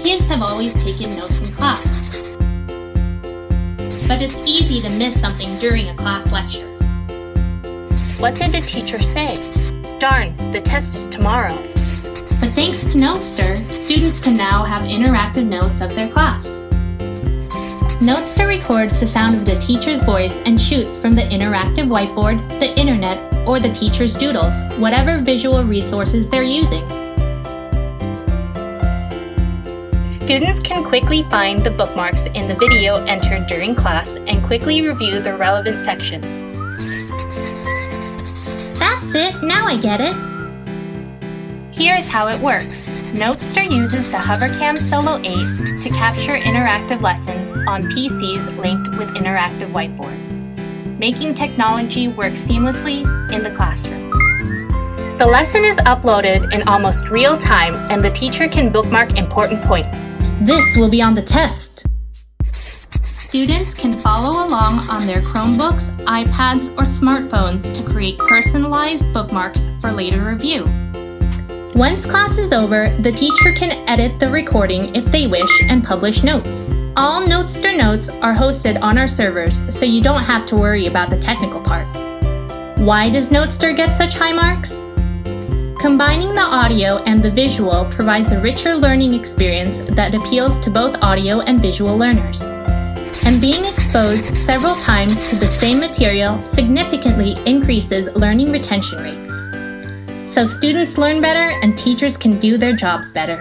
Kids have always taken notes in class, but it's easy to miss something during a class lecture. What did the teacher say? Darn, the test is tomorrow. But thanks to KnoteSter, students can now have interactive notes of their class. KnoteSter records the sound of the teacher's voice and shoots from the interactive whiteboard, the internet, or the teacher's doodles, whatever visual resources they're using. Students can quickly find the bookmarks in the video entered during class and quickly review the relevant section. That's it, now I get it. Here's how it works. KnoteSter uses the HoverCam Solo 8 to capture interactive lessons on PCs linked with interactive whiteboards, making technology work seamlessly in the classroom. The lesson is uploaded in almost real time and the teacher can bookmark important points. This will be on the test. Students can follow along on their Chromebooks, iPads, or smartphones to create personalized bookmarks for later review. Once class is over, the teacher can edit the recording if they wish and publish notes. All KnoteSter notes are hosted on our servers, so you don't have to worry about the technical part. Why does KnoteSter get such high marks? Combining the audio and the visual provides a richer learning experience that appeals to both audio and visual learners. And being exposed several times to the same material significantly increases learning retention rates. So students learn better and teachers can do their jobs better.